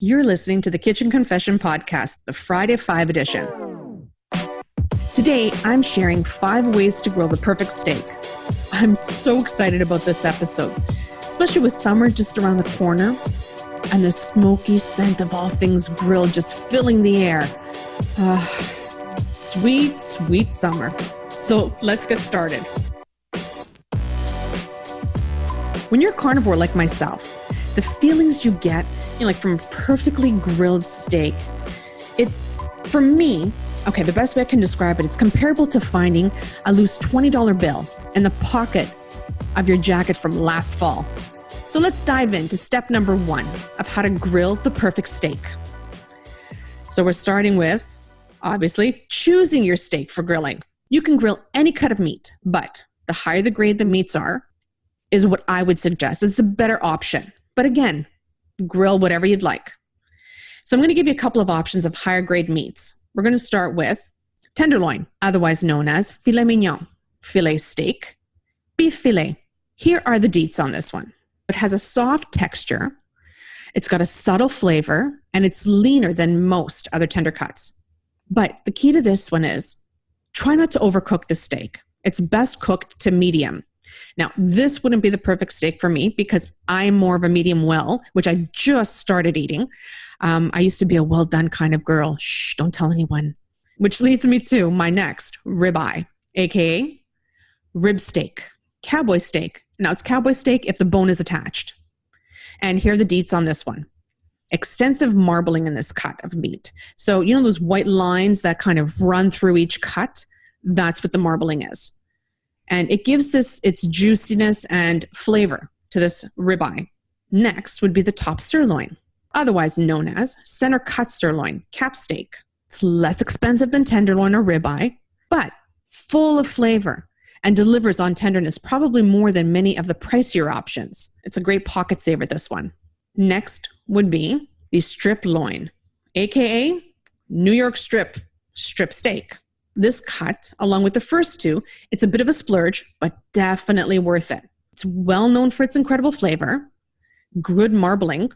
You're listening to the Kitchen Confession Podcast, the Friday 5 edition. Today, I'm sharing 5 ways to grill the perfect steak. I'm so excited about this episode, especially with summer just around the corner and the smoky scent of all things grilled just filling the air. Sweet, sweet summer. So let's get started. When you're a carnivore like myself, the feelings you get, like from a perfectly grilled steak, it's, for me, okay, the best way I can describe it, it's comparable to finding a loose $20 bill in the pocket of your jacket from last fall. So let's dive into step number 1 of how to grill the perfect steak. So we're starting with, obviously, choosing your steak for grilling. You can grill any cut of meat, but the higher the grade the meats are, is what I would suggest. It's a better option. But again, grill whatever you'd like. So I'm going to give you a couple of options of higher grade meats. We're going to start with tenderloin, otherwise known as filet mignon, filet steak, beef filet. Here are the deets on this one. It has a soft texture, it's got a subtle flavor, and it's leaner than most other tender cuts. But the key to this one is try not to overcook the steak. It's best cooked to medium. Now, this wouldn't be the perfect steak for me because I'm more of a medium well, which I just started eating. I used to be a well done kind of girl. Shh, don't tell anyone. Which leads me to my next, ribeye, aka rib steak, cowboy steak. Now, it's cowboy steak if the bone is attached. And here are the deets on this one. Extensive marbling in this cut of meat. So, you know those white lines that kind of run through each cut? That's what the marbling is. And it gives this its juiciness and flavor to this ribeye. Next would be the top sirloin, otherwise known as center cut sirloin, cap steak. It's less expensive than tenderloin or ribeye, but full of flavor and delivers on tenderness probably more than many of the pricier options. It's a great pocket saver, this one. Next would be the strip loin, aka New York strip steak. This cut, along with the first two, it's a bit of a splurge, but definitely worth it. It's well known for its incredible flavor, good marbling,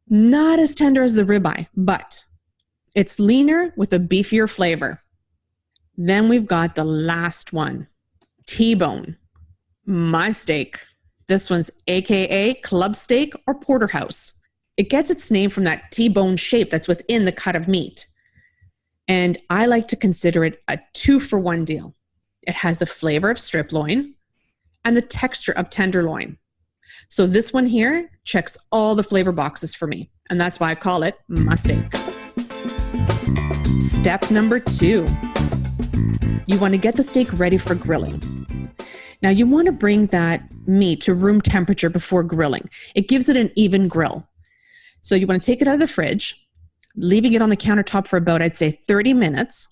not as tender as the ribeye, but it's leaner with a beefier flavor. Then we've got the last one, T-bone, my steak. This one's AKA club steak or porterhouse. It gets its name from that T-bone shape that's within the cut of meat. And I like to consider it a 2-for-1 deal. It has the flavor of strip loin and the texture of tenderloin. So this one here checks all the flavor boxes for me. And that's why I call it my steak. Step number 2. You want to get the steak ready for grilling. Now you want to bring that meat to room temperature before grilling. It gives it an even grill. So you want to take it out of the fridge, leaving it on the countertop for about, I'd say, 30 minutes,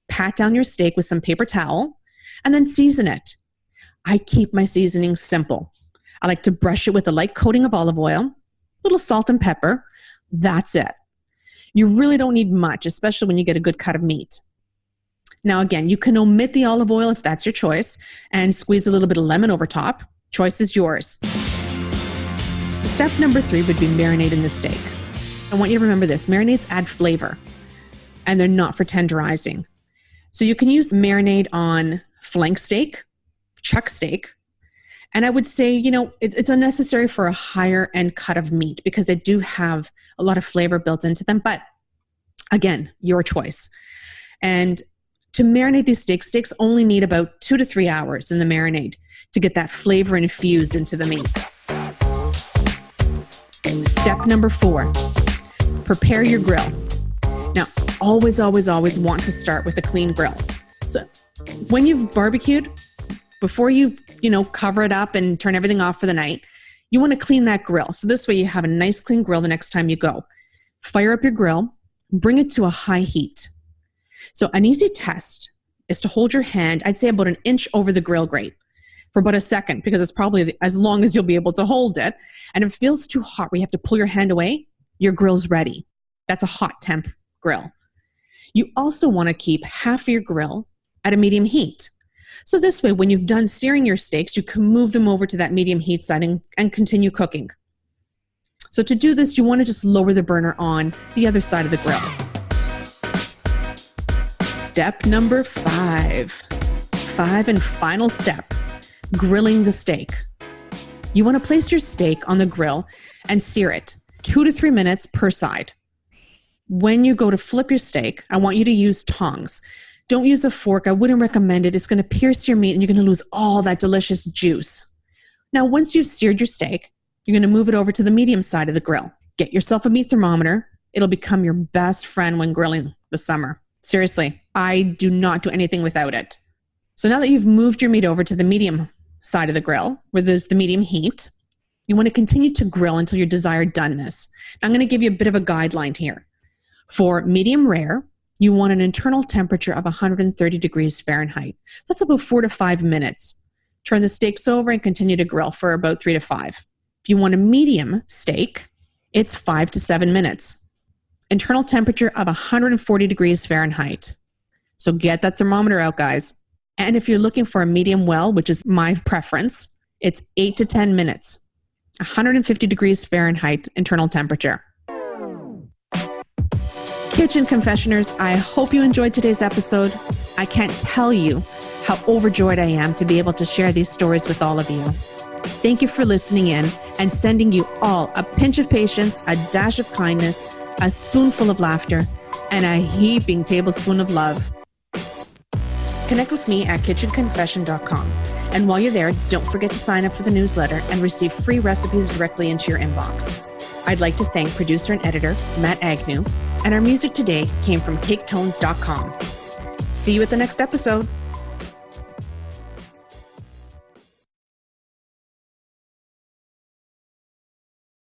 pat down your steak with some paper towel, and then season it. I keep my seasoning simple. I like to brush it with a light coating of olive oil, a little salt and pepper. That's it. You really don't need much, especially when you get a good cut of meat. Now, again, you can omit the olive oil if that's your choice and squeeze a little bit of lemon over top. Choice is yours. Step number 3 would be marinating the steak. I want you to remember this. Marinades add flavor, and they're not for tenderizing. So you can use marinade on flank steak, chuck steak, and I would say, it's unnecessary for a higher end cut of meat because they do have a lot of flavor built into them. But again, your choice. And to marinate these steaks only need about 2 to 3 hours in the marinade to get that flavor infused into the meat. Step number 4. Prepare your grill. Now, always want to start with a clean grill. So when you've barbecued, before you cover it up and turn everything off for the night, you want to clean that grill. So this way you have a nice clean grill the next time you go. Fire up your grill, bring it to a high heat. So an easy test is to hold your hand, I'd say about an inch over the grill grate for about a second, because it's probably as long as you'll be able to hold it. And if it feels too hot where you have to pull your hand away, your grill's ready. That's a hot temp grill. You also want to keep half of your grill at a medium heat. So this way, when you've done searing your steaks, you can move them over to that medium heat setting and continue cooking. So to do this, you want to just lower the burner on the other side of the grill. Step number 5. 5 and final step, grilling the steak. You want to place your steak on the grill and sear it 2 to 3 minutes per side. When you go to flip your steak, I want you to use tongs. Don't use a fork. I wouldn't recommend it. It's going to pierce your meat and you're going to lose all that delicious juice. Now, once you've seared your steak, you're going to move it over to the medium side of the grill. Get yourself a meat thermometer. It'll become your best friend when grilling this summer. Seriously, I do not do anything without it. So now that you've moved your meat over to the medium side of the grill, where there's the medium heat, you want to continue to grill until your desired doneness. Now, I'm going to give you a bit of a guideline here. For medium rare, you want an internal temperature of 130 degrees Fahrenheit. So that's about 4 to 5 minutes. Turn the steaks over and continue to grill for about 3 to 5. If you want a medium steak, it's 5 to 7 minutes. Internal temperature of 140 degrees Fahrenheit. So get that thermometer out, guys. And if you're looking for a medium well, which is my preference, it's 8 to 10 minutes. 150 degrees Fahrenheit internal temperature. Kitchen Confessioners, I hope you enjoyed today's episode. I can't tell you how overjoyed I am to be able to share these stories with all of you. Thank you for listening in and sending you all a pinch of patience, a dash of kindness, a spoonful of laughter, and a heaping tablespoon of love. Connect with me at kitchenconfession.com. And while you're there, don't forget to sign up for the newsletter and receive free recipes directly into your inbox. I'd like to thank producer and editor Matt Agnew, and our music today came from taketones.com. See you at the next episode.